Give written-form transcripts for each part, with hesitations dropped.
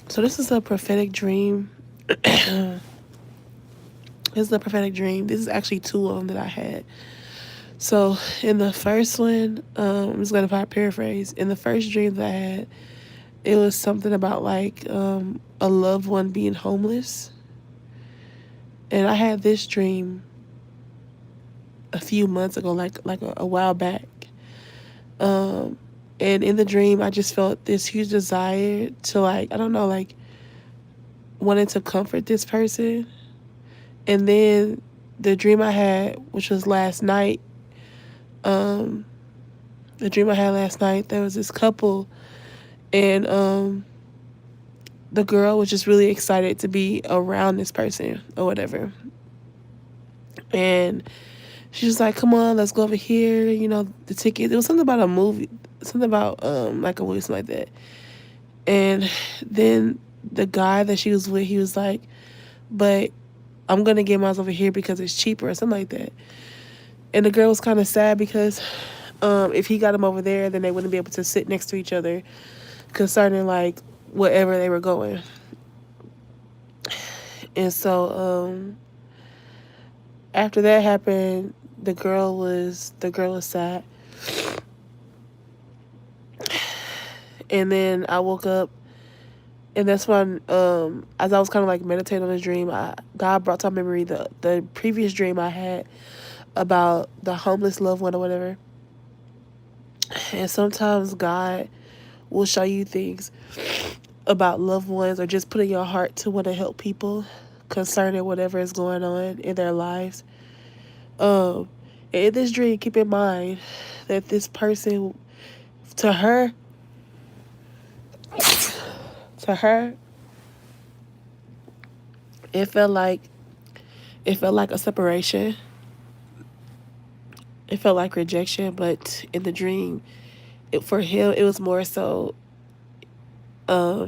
So this is a prophetic dream. This is a prophetic dream. This is actually two of them that I had. So in the first one, I'm just gonna paraphrase. In the first dream that I had, it was something about like a loved one being homeless, and I had this dream a few months ago, like a while back. Um, and in the dream, I just felt this huge desire to like I don't know like wanting to comfort this person. And then the dream I had, which was last night, um, the dream I had last night, there was this couple, and the girl was just really excited to be around this person or whatever. And she was like, "Come on, let's go over here." You know, the ticket. It was something about a movie, something about like a movie, something like that. And then the guy that she was with, he was like, "But I'm gonna get mine over here because it's cheaper," or something like that. And the girl was kind of sad because if he got him over there, then they wouldn't be able to sit next to each other concerning like wherever they were going. And so after that happened, the girl was sad. And then I woke up, and that's when as I was kind of like meditating on this dream, God brought to my memory the previous dream I had about the homeless loved one or whatever. And sometimes God will show you things about loved ones or just put in your heart to want to help people concerning whatever is going on in their lives. Um, and in this dream, keep in mind that this person, to her, to her, it felt like it felt like a separation. It felt like rejection, but in the dream, for him, it was more so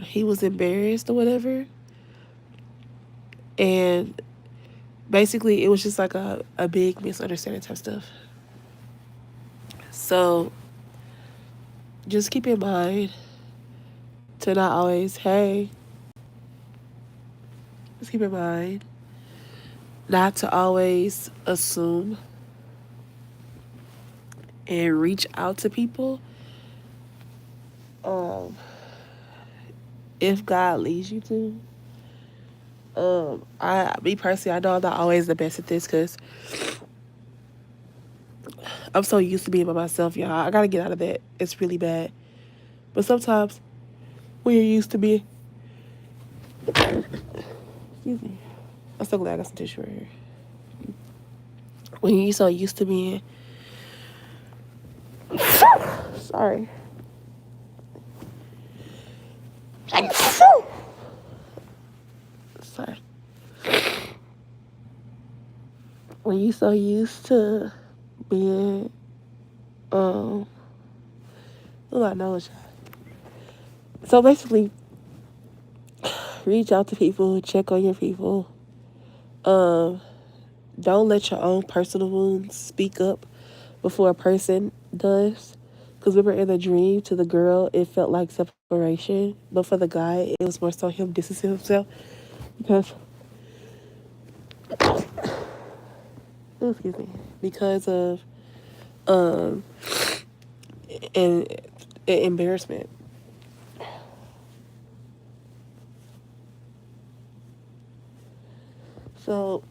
he was embarrassed or whatever, and basically it was just like a big misunderstanding type stuff. So just keep in mind to not always, hey, just keep in mind not to always assume and reach out to people. Um, if God leads you to. Me personally, I know I'm not always the best at this because I'm so used to being by myself, y'all. I gotta get out of that. It's really bad. But sometimes when you're used to being, excuse me, I'm so glad I got some tissue right here. When you're so used to being, sorry, sorry, when you're so used to being, um, oh, I know it's. So basically, reach out to people, check on your people. Um, don't let your own personal wounds speak up before a person does. Because remember in the dream to the girl, it felt like separation. But for the guy, it was more so him distancing himself. Because, excuse me, because of um, an, embarrassment. So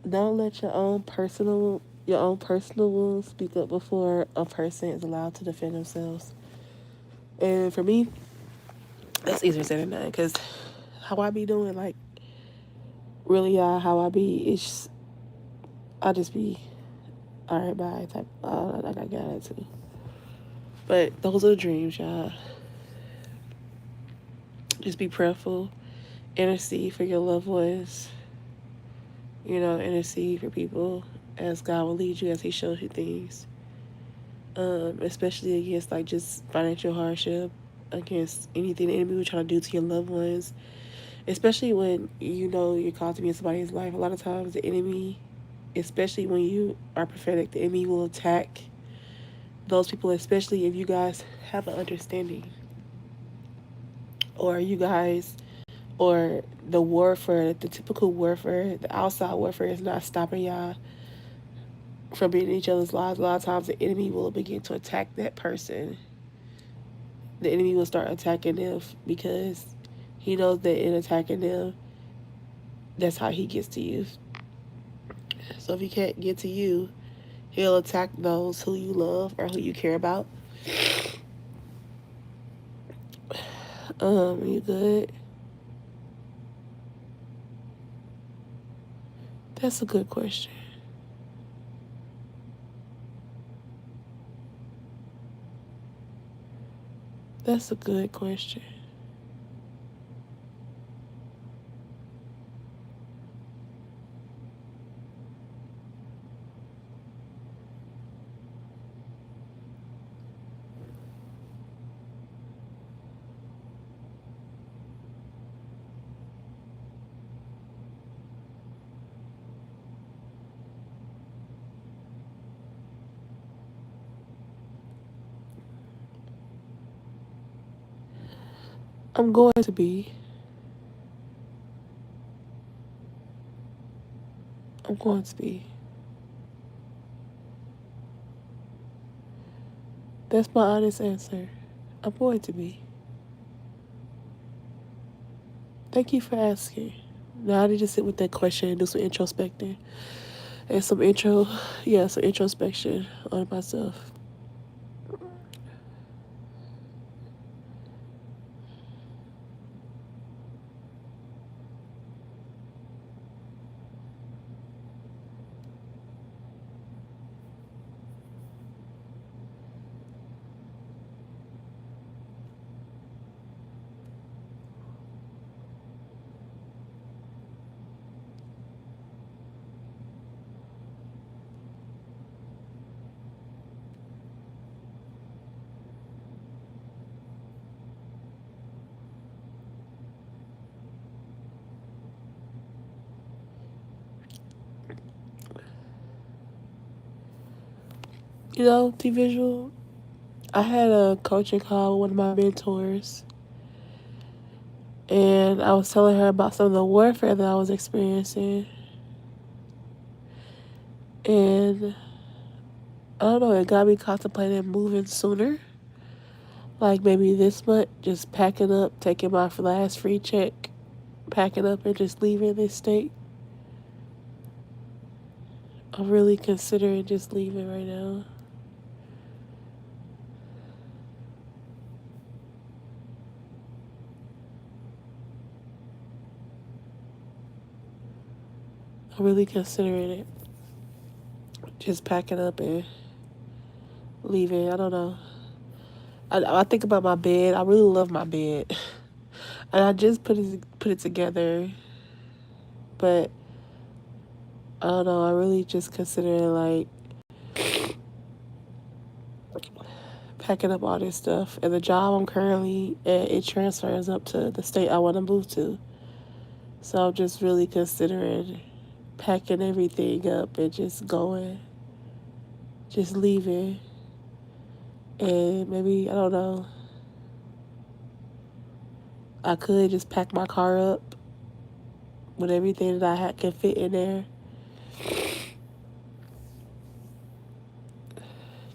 don't let your own personal wounds speak up before a person is allowed to defend themselves. And for me, that's easier said than done. Because how I be doing, like, really, how I be, I just be, all right, bye, type, like I got it too. But those are the dreams, y'all. Just be prayerful, intercede for your loved ones, intercede for people as God will lead you, as He shows you things. Especially against like just financial hardship, against anything the enemy will try to do to your loved ones. Especially when you know you're called to be in somebody's life. A lot of times the enemy, especially when you are prophetic, the enemy will attack those people, especially if you guys have an understanding. or you guys, or the warfare, the typical warfare, the outside warfare is not stopping y'all from being in each other's lives. A lot of times the enemy will begin to attack that person. The enemy will start attacking them because he knows that in attacking them, that's how he gets to you. So if he can't get to you, he'll attack those who you love or who you care about. You good? That's a good question. That's a good question. I'm going to be. I'm going to be. That's my honest answer. I'm going to be. Thank you for asking. Now I need to sit with that question and do some introspecting and some introspection on myself. You know, T Visual, I had a coaching call with one of my mentors, and I was telling her about some of the warfare that I was experiencing. And I don't know, it got me contemplating moving sooner. Like maybe this month, just packing up, taking my last free check, packing up and just leaving this state. I'm really considering just leaving right now. I'm really considering it. Just packing up and leaving. I don't know. I think about my bed. I really love my bed. And I just put it together. But I don't know. I really just considering like packing up all this stuff. And the job I'm currently at, it transfers up to the state I want to move to. So I'm just really considering packing everything up and just going, just leaving. And maybe, I don't know, I could just pack my car up with everything that can fit in there.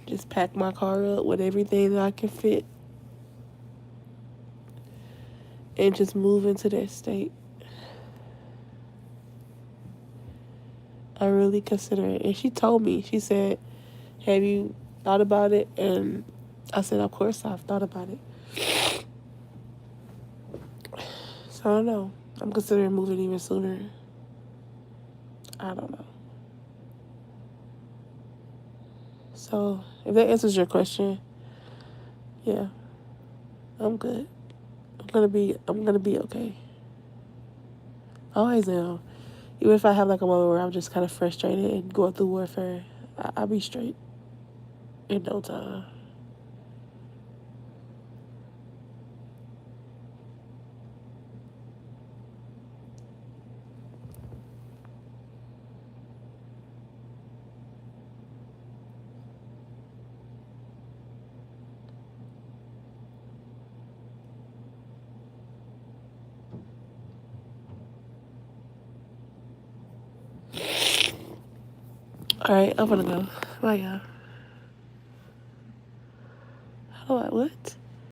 Just pack my car up with everything that I can fit and just move into that state. I really consider it. And she told me, she said, have you thought about it? And I said, of course I've thought about it. So I don't know. I'm considering moving even sooner. I don't know. So if that answers your question, yeah, I'm good. I'm gonna be okay. I always am. Even if I have like a moment where I'm just kind of frustrated and going through warfare, I'll be straight in no time. All right, I'm gonna go. Bye, y'all. How do I what?